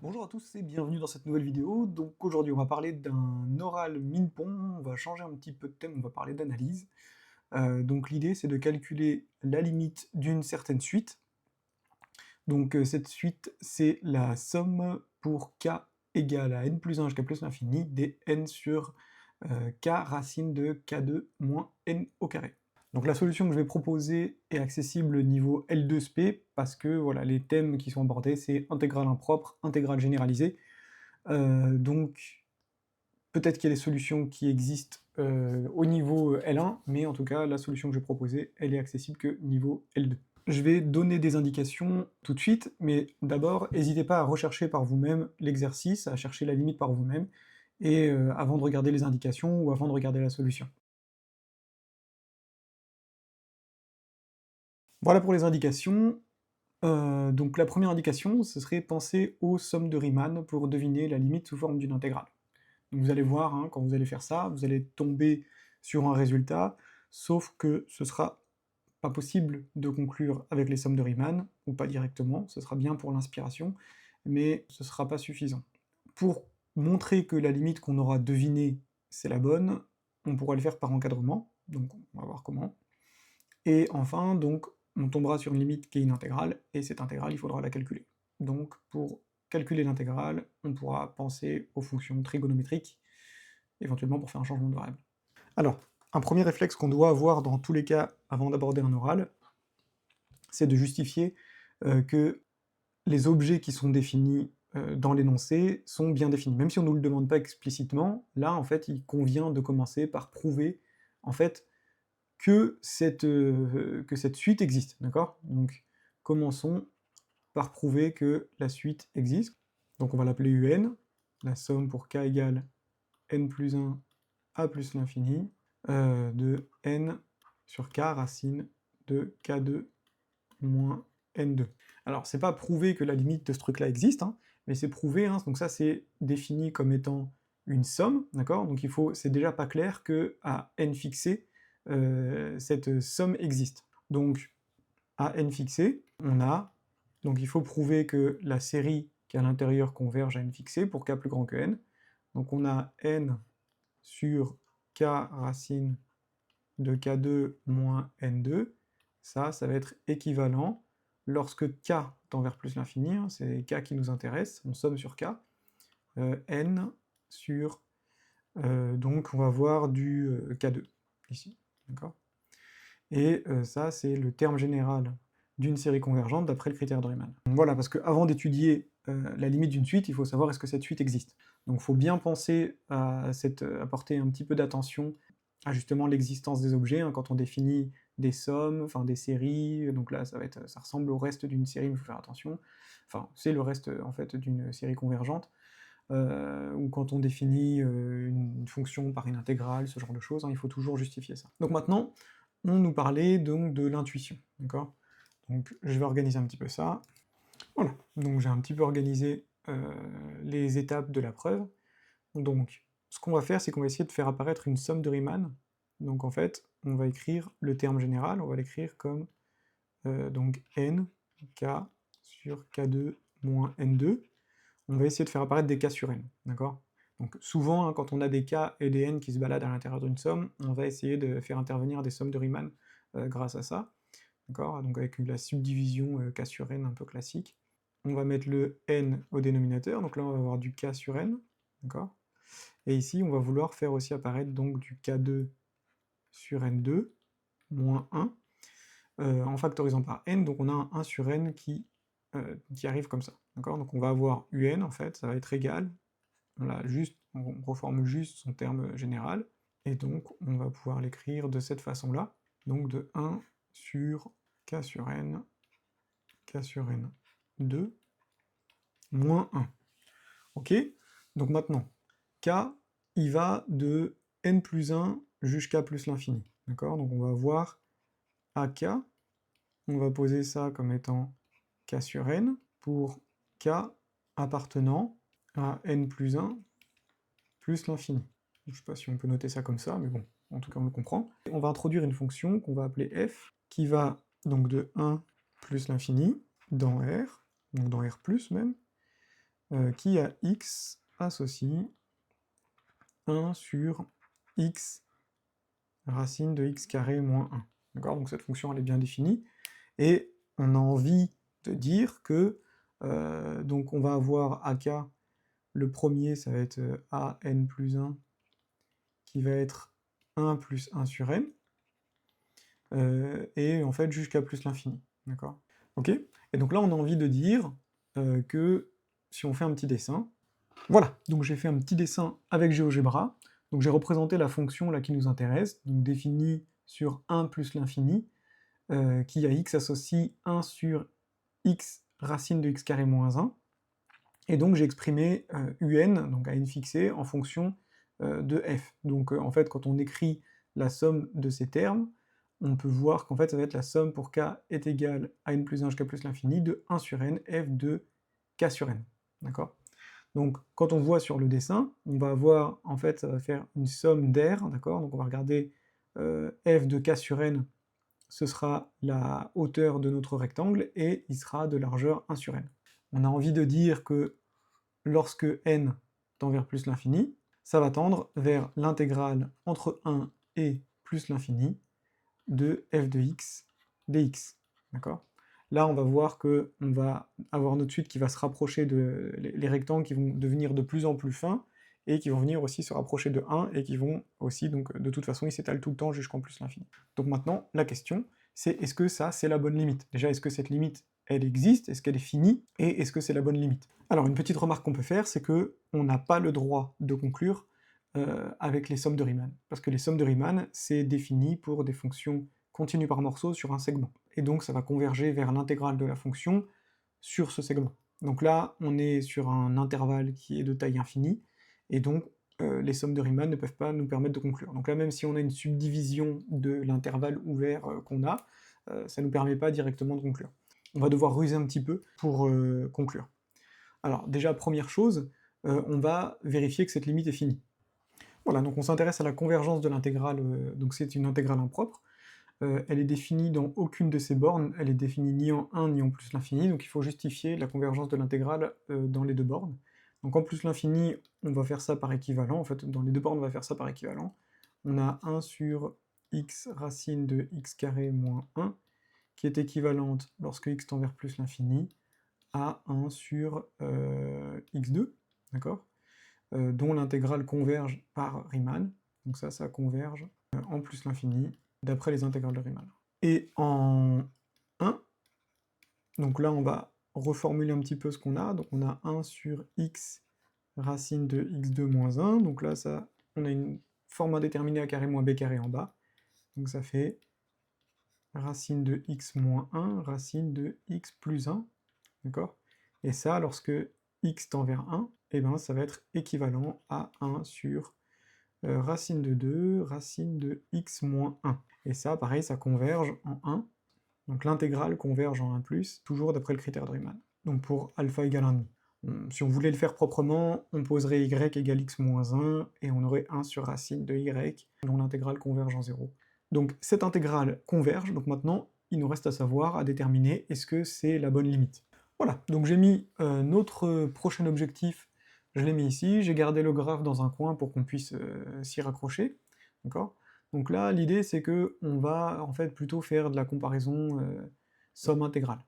Bonjour à tous et bienvenue dans cette nouvelle vidéo. Donc aujourd'hui on va parler d'un oral Minpon, on va changer un petit peu de thème, on va parler d'analyse. Donc l'idée c'est de calculer la limite d'une certaine suite. Donc cette suite c'est la somme pour k égale à n plus 1 jusqu'à plus l'infini des n sur k racine de k2 moins n au carré. Donc la solution que je vais proposer est accessible niveau L2SP, parce que voilà, les thèmes qui sont abordés, c'est intégrale impropre, intégrale généralisée. Donc peut-être qu'il y a des solutions qui existent au niveau L1, mais en tout cas, la solution que je vais proposer, elle est accessible que niveau L2. Je vais donner des indications tout de suite, mais d'abord, n'hésitez pas à rechercher par vous-même l'exercice, à chercher la limite par vous-même, et avant de regarder les indications ou avant de regarder la solution. Voilà pour les indications. Donc la première indication, ce serait penser aux sommes de Riemann pour deviner la limite sous forme d'une intégrale. Donc vous allez voir, hein, quand vous allez faire ça, vous allez tomber sur un résultat, sauf que ce sera pas possible de conclure avec les sommes de Riemann, ou pas directement, ce sera bien pour l'inspiration, mais ce sera pas suffisant. Pour montrer que la limite qu'on aura devinée, c'est la bonne, on pourra le faire par encadrement, donc on va voir comment. Et enfin, donc, on tombera sur une limite qui est une intégrale, et cette intégrale, il faudra la calculer. Donc, pour calculer l'intégrale, on pourra penser aux fonctions trigonométriques, éventuellement pour faire un changement de variable. Alors, un premier réflexe qu'on doit avoir dans tous les cas avant d'aborder un oral, c'est de justifier que les objets qui sont définis dans l'énoncé sont bien définis. Même si on ne nous le demande pas explicitement, là, en fait, il convient de commencer par prouver, en fait, que cette suite existe, d'accord? Donc, commençons par prouver que la suite existe. Donc on va l'appeler UN, la somme pour k égale n plus 1 à plus l'infini de n sur k racine de k2 moins n2. Alors c'est pas prouver que la limite de ce truc-là existe, hein, mais c'est prouver, hein, donc ça c'est défini comme étant une somme, d'accord? Donc c'est déjà pas clair que à n fixé, cette somme existe. Donc à n fixé, donc il faut prouver que la série qui est à l'intérieur converge à n fixé pour k plus grand que n. Donc on a n sur k racine de k2 moins n2, ça va être équivalent, lorsque k tend vers plus l'infini, hein, c'est k qui nous intéresse, on somme sur k, n sur, donc on va voir du k2, ici, d'accord? Et ça, c'est le terme général d'une série convergente d'après le critère de Riemann. Voilà, parce qu'avant d'étudier la limite d'une suite, il faut savoir est-ce que cette suite existe. Donc il faut bien penser à porter un petit peu d'attention à justement l'existence des objets, hein, quand on définit des sommes, enfin des séries, donc là ça ressemble au reste d'une série, mais il faut faire attention, enfin c'est le reste en fait d'une série convergente, ou quand on définit une fonction par une intégrale, ce genre de choses, hein, il faut toujours justifier ça. Donc maintenant, on nous parlait donc de l'intuition, d'accord? Donc je vais organiser un petit peu ça. Voilà, donc j'ai un petit peu organisé les étapes de la preuve. Donc ce qu'on va faire, c'est qu'on va essayer de faire apparaître une somme de Riemann. Donc en fait, on va écrire le terme général, on va l'écrire comme donc n k sur k2 moins n2. On va essayer de faire apparaître des k sur n, d'accord? Donc souvent, hein, quand on a des k et des n qui se baladent à l'intérieur d'une somme, on va essayer de faire intervenir des sommes de Riemann grâce à ça, d'accord? Donc avec la subdivision k sur n un peu classique. On va mettre le n au dénominateur, donc là on va avoir du k sur n, d'accord? Et ici on va vouloir faire aussi apparaître donc du k2 sur n2 moins 1, en factorisant par n, donc on a un 1 sur n qui arrive comme ça, d'accord? Donc on va avoir un, en fait, ça va être égal, on reforme juste son terme général, et donc on va pouvoir l'écrire de cette façon-là, donc de 1 sur k sur n sur n2, moins 1. Ok? Donc maintenant, k, il va de n plus 1 jusqu'à plus l'infini, d'accord? Donc on va voir ak, on va poser ça comme étant k sur n, pour k appartenant à n plus 1 plus l'infini. Je ne sais pas si on peut noter ça comme ça, mais bon, en tout cas on le comprend. On va introduire une fonction qu'on va appeler f, qui va donc de 1 plus l'infini dans R, donc dans R+, même, qui a x associe 1 sur x racine de x carré moins 1. D'accord? Donc cette fonction, elle est bien définie. Et on a envie de dire que, donc on va avoir ak, le premier, ça va être an plus 1, qui va être 1 plus 1 sur n, et en fait jusqu'à plus l'infini. D'accord? Ok? Et donc là, on a envie de dire que si on fait un petit dessin, voilà, donc j'ai fait un petit dessin avec GeoGebra, donc j'ai représenté la fonction là qui nous intéresse, donc définie sur 1 plus l'infini, qui à x associe 1 sur x racine de x carré moins 1, et donc j'ai exprimé un, donc à n fixé, en fonction de f. Donc en fait, quand on écrit la somme de ces termes, on peut voir qu'en fait ça va être la somme pour k est égale à n plus 1 jusqu'à plus l'infini de 1 sur n, f de k sur n. D'accord? Donc quand on voit sur le dessin, on va avoir, en fait, ça va faire une somme d'air, d'accord? Donc on va regarder f de k sur n, ce sera la hauteur de notre rectangle, et il sera de largeur 1 sur n. On a envie de dire que lorsque n tend vers plus l'infini, ça va tendre vers l'intégrale entre 1 et plus l'infini de f de x dx. D'accord? Là, on va voir que on va avoir notre suite qui va se rapprocher de... les rectangles qui vont devenir de plus en plus fins, et qui vont venir aussi se rapprocher de 1, et qui vont aussi, donc de toute façon, ils s'étalent tout le temps jusqu'en plus l'infini. Donc maintenant, la question, c'est est-ce que ça, c'est la bonne limite? Déjà, est-ce que cette limite, elle existe? Est-ce qu'elle est finie? Et est-ce que c'est la bonne limite? Alors, une petite remarque qu'on peut faire, c'est que on n'a pas le droit de conclure avec les sommes de Riemann. Parce que les sommes de Riemann, c'est défini pour des fonctions continues par morceaux sur un segment. Et donc ça va converger vers l'intégrale de la fonction sur ce segment. Donc là, on est sur un intervalle qui est de taille infinie, et donc les sommes de Riemann ne peuvent pas nous permettre de conclure. Donc là, même si on a une subdivision de l'intervalle ouvert qu'on a, ça ne nous permet pas directement de conclure. On va devoir ruser un petit peu pour conclure. Alors déjà, première chose, on va vérifier que cette limite est finie. Voilà, donc on s'intéresse à la convergence de l'intégrale, donc c'est une intégrale impropre. Elle est définie dans aucune de ces bornes, elle est définie ni en 1 ni en plus l'infini, donc il faut justifier la convergence de l'intégrale dans les deux bornes. Donc en plus l'infini, on va faire ça par équivalent, en fait dans les deux bornes on va faire ça par équivalent. On a 1 sur x racine de x carré moins 1, qui est équivalente, lorsque x tend vers plus l'infini, à 1 sur x2, d'accord, dont l'intégrale converge par Riemann, donc ça converge en plus l'infini, d'après les intégrales de Riemann. Et en 1, donc là on va reformuler un petit peu ce qu'on a, donc on a 1 sur x racine de x2 moins 1, donc là ça, on a une forme indéterminée a carré moins b carré en bas, donc ça fait racine de x moins 1, racine de x plus 1, d'accord? Et ça, lorsque x tend vers 1, et ben ça va être équivalent à 1 sur racine de 2, racine de x moins 1. Et ça, pareil, ça converge en 1, donc l'intégrale converge en 1+, toujours d'après le critère de Riemann, donc pour alpha égale 1,5. Si on voulait le faire proprement, on poserait y égale x moins 1, et on aurait 1 sur racine de y, dont l'intégrale converge en 0. Donc cette intégrale converge, donc maintenant, il nous reste à savoir, à déterminer, est-ce que c'est la bonne limite. Voilà, donc j'ai mis notre prochain objectif, je l'ai mis ici, j'ai gardé le graphe dans un coin pour qu'on puisse s'y raccrocher, d'accord? Donc là, l'idée c'est que on va en fait plutôt faire de la comparaison somme intégrale.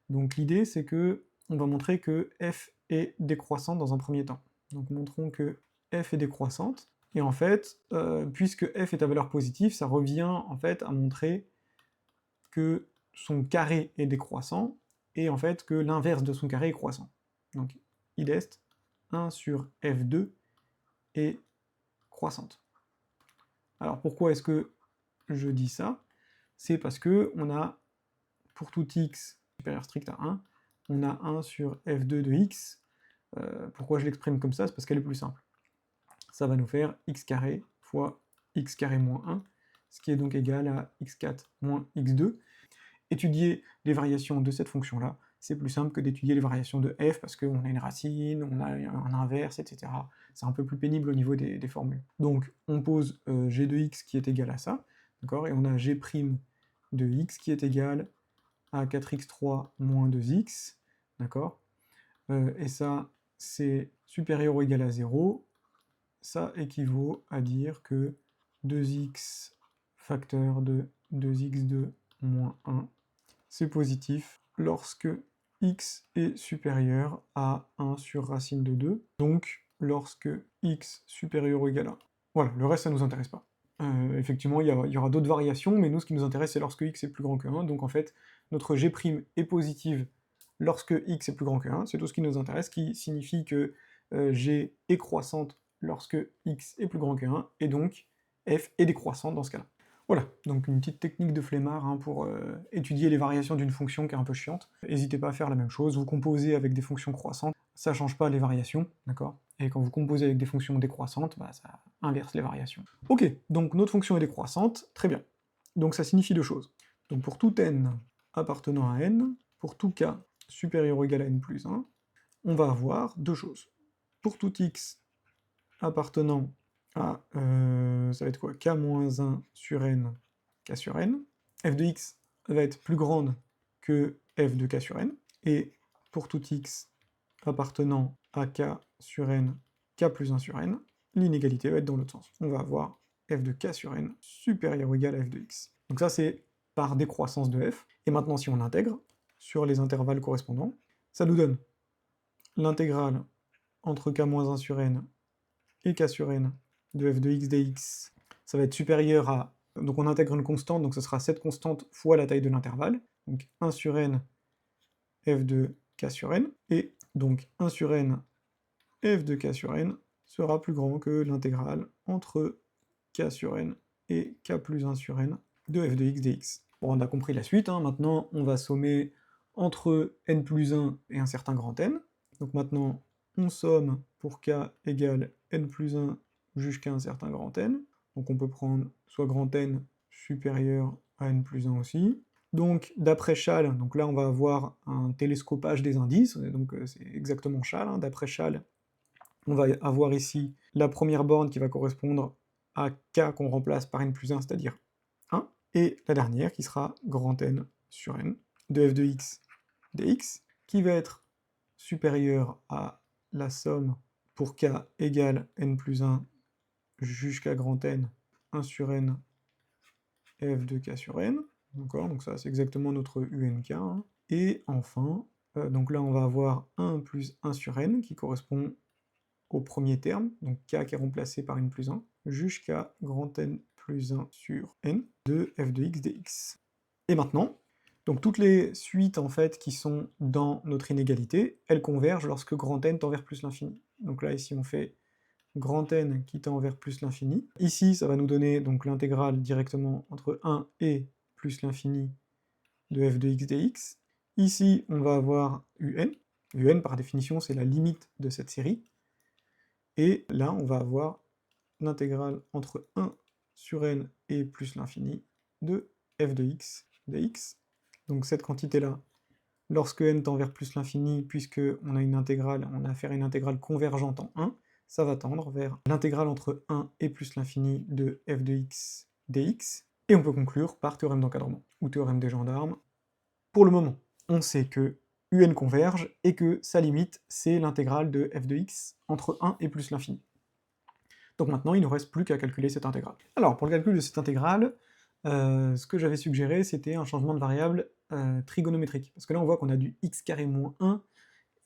Donc l'idée c'est que on va montrer que f est décroissante dans un premier temps. Donc montrons que f est décroissante, et en fait, puisque f est à valeur positive, ça revient en fait à montrer que son carré est décroissant, et en fait que l'inverse de son carré est croissant. Donc id est 1 sur f2 est croissante. Alors pourquoi est-ce que je dis ça? C'est parce que on a, pour tout x supérieur strict à 1, on a 1 sur f2 de x. Pourquoi je l'exprime comme ça? C'est parce qu'elle est plus simple. Ça va nous faire x carré fois x carré moins 1, ce qui est donc égal à x4 moins x2. Étudier les variations de cette fonction-là, c'est plus simple que d'étudier les variations de f, parce qu'on a une racine, on a un inverse, etc. C'est un peu plus pénible au niveau des formules. Donc on pose g de x qui est égal à ça, d'accord, et on a g' de x qui est égal à 4x3 moins 2x, d'accord, et ça, c'est supérieur ou égal à 0, ça équivaut à dire que 2x facteur de 2x2 moins 1, c'est positif lorsque x est supérieur à 1 sur racine de 2, donc lorsque x supérieur ou égal à 1. Voilà, le reste ça nous intéresse pas. Effectivement, il y aura d'autres variations, mais nous ce qui nous intéresse c'est lorsque x est plus grand que 1, donc en fait, notre g' est positive lorsque x est plus grand que 1, c'est tout ce qui nous intéresse, qui signifie que g est croissante lorsque x est plus grand que 1, et donc f est décroissante dans ce cas-là. Voilà, donc une petite technique de flemmard hein, pour étudier les variations d'une fonction qui est un peu chiante. N'hésitez pas à faire la même chose, vous composez avec des fonctions croissantes, ça change pas les variations, d'accord? Et quand vous composez avec des fonctions décroissantes, bah, ça inverse les variations. Ok, donc notre fonction est décroissante, très bien. Donc ça signifie deux choses. Donc pour tout n appartenant à n, pour tout k supérieur ou égal à n plus 1, on va avoir deux choses. Pour tout x appartenant à, ça va être quoi, k-1 sur n, k sur n, f de x va être plus grande que f de k sur n, et pour tout x appartenant à k sur n, k plus 1 sur n, l'inégalité va être dans l'autre sens. On va avoir f de k sur n supérieur ou égal à f de x. Donc ça c'est par décroissance de f, et maintenant si on intègre sur les intervalles correspondants, ça nous donne l'intégrale entre k-1 sur n et k sur n de f de x dx, ça va être supérieur à... Donc on intègre une constante, donc ce sera cette constante fois la taille de l'intervalle, donc 1 sur n f de k sur n, et donc 1 sur n f de k sur n sera plus grand que l'intégrale entre k sur n et k plus 1 sur n de f de x dx. Bon, on a compris la suite, hein. Maintenant on va sommer entre n plus 1 et un certain grand n, donc maintenant on somme pour k égale n plus 1 jusqu'à un certain grand n, donc on peut prendre soit grand n supérieur à n plus 1 aussi. Donc d'après Schall, donc là on va avoir un télescopage des indices, donc c'est exactement Schall, hein. D'après Schall, on va avoir ici la première borne qui va correspondre à k qu'on remplace par n plus 1, c'est-à-dire 1, et la dernière qui sera grand n sur n de f de x dx, qui va être supérieur à la somme pour k égale n plus 1 jusqu'à grand n, 1 sur n f de k sur n, d'accord, donc ça c'est exactement notre UNK, hein. Et enfin, donc là on va avoir 1 plus 1 sur n qui correspond au premier terme, donc k qui est remplacé par n plus 1, jusqu'à grand n plus 1 sur n de f de x dx. Et maintenant, donc toutes les suites en fait qui sont dans notre inégalité, elles convergent lorsque grand n tend vers plus l'infini. Donc là ici on fait grand n qui tend vers plus l'infini. Ici ça va nous donner donc l'intégrale directement entre 1 et plus l'infini de f de x dx. Ici on va avoir un. Un par définition c'est la limite de cette série. Et là on va avoir l'intégrale entre 1 sur n et plus l'infini de f de x dx. Donc cette quantité-là, lorsque n tend vers plus l'infini, puisque on a une intégrale, on a affaire à une intégrale convergente en 1, ça va tendre vers l'intégrale entre 1 et plus l'infini de f de x dx, et on peut conclure par théorème d'encadrement, ou théorème des gendarmes. Pour le moment, on sait que un converge, et que sa limite, c'est l'intégrale de f de x entre 1 et plus l'infini. Donc maintenant, il ne nous reste plus qu'à calculer cette intégrale. Alors, pour le calcul de cette intégrale, ce que j'avais suggéré, c'était un changement de variable trigonométrique. Parce que là, on voit qu'on a du x carré moins 1,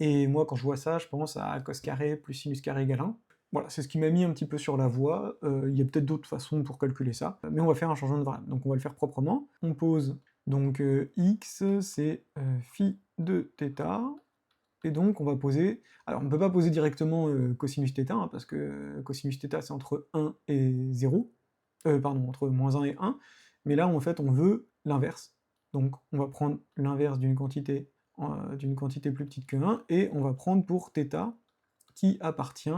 et moi, quand je vois ça, je pense à cos carré plus sinus carré égale 1. Voilà, c'est ce qui m'a mis un petit peu sur la voie. Il y a peut-être d'autres façons pour calculer ça, mais on va faire un changement de variable. Donc on va le faire proprement. On pose donc x, c'est phi de θ, et donc on va poser... Alors on ne peut pas poser directement cosinus θ, hein, parce que cosinus θ c'est entre 1 et 0, pardon, entre moins 1 et 1, mais là en fait on veut l'inverse. Donc on va prendre l'inverse d'une quantité plus petite que 1, et on va prendre pour θ qui appartient,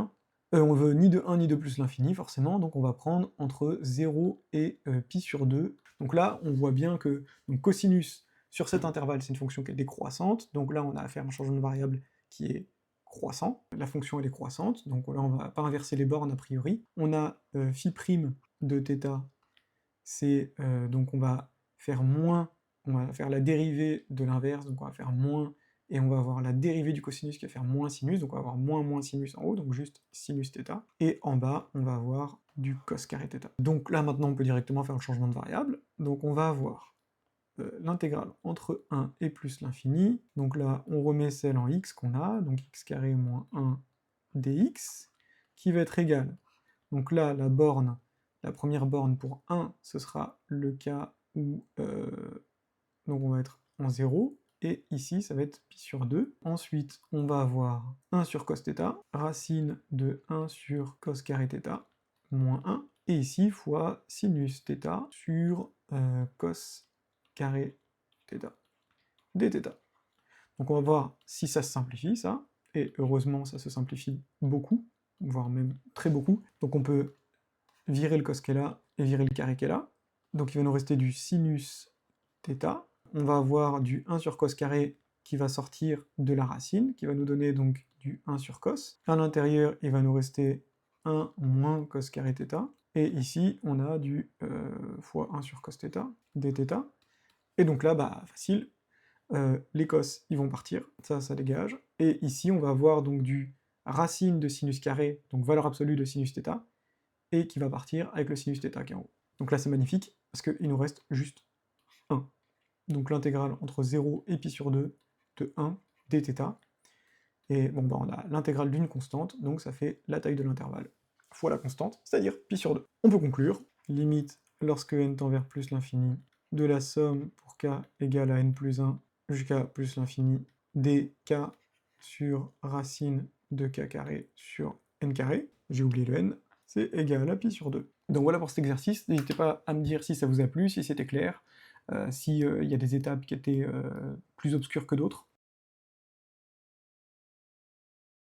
on veut ni de 1 ni de plus l'infini forcément, donc on va prendre entre 0 et pi sur 2. Donc là on voit bien que donc, cosinus sur cet intervalle c'est une fonction qui est décroissante, donc là on a affaire à un changement de variable qui est croissant, la fonction elle est croissante, donc là on va pas inverser les bornes a priori. On a phi prime de θ, c'est donc on va faire la dérivée de l'inverse, donc on va faire moins et on va avoir la dérivée du cosinus qui va faire moins sinus, donc on va avoir moins sinus en haut, donc juste sinus θ, et en bas, on va avoir du cos carré θ. Donc là, maintenant, on peut directement faire le changement de variable, donc on va avoir l'intégrale entre 1 et plus l'infini, donc là, on remet celle en x qu'on a, donc x carré moins 1 dx, qui va être égal, donc là, la première borne pour 1, ce sera le cas où, donc on va être en 0, et ici, ça va être pi sur 2. Ensuite, on va avoir 1 sur cos θ, racine de 1 sur cos carré θ, moins 1, et ici, fois sinus θ sur cos carré θ, dθ. Donc on va voir si ça se simplifie, ça, et heureusement, ça se simplifie beaucoup, voire même très beaucoup. Donc on peut virer le cos qui est là, et virer le carré qui est là. Donc il va nous rester du sinus θ. On va avoir du 1 sur cos carré qui va sortir de la racine, qui va nous donner donc du 1 sur cos. À l'intérieur, il va nous rester 1 moins cos carré θ. Et ici, on a du fois 1 sur cos θ, dθ. Et donc là, bah facile, les cos, ils vont partir, ça dégage. Et ici, on va avoir donc du racine de sinus carré, donc valeur absolue de sinus θ, et qui va partir avec le sinus θ qui est en haut. Donc là, c'est magnifique, parce qu'il nous reste juste 1. Donc l'intégrale entre 0 et pi sur 2 de 1 dθ. Et bon, bah, on a l'intégrale d'une constante, donc ça fait la taille de l'intervalle fois la constante, c'est-à-dire pi sur 2. On peut conclure, limite lorsque n tend vers plus l'infini, de la somme pour k égale à n plus 1 jusqu'à plus l'infini dk sur racine de k carré sur n carré, j'ai oublié le n, c'est égal à pi sur 2. Donc voilà pour cet exercice, n'hésitez pas à me dire si ça vous a plu, si c'était clair, s'il y a des étapes qui étaient plus obscures que d'autres.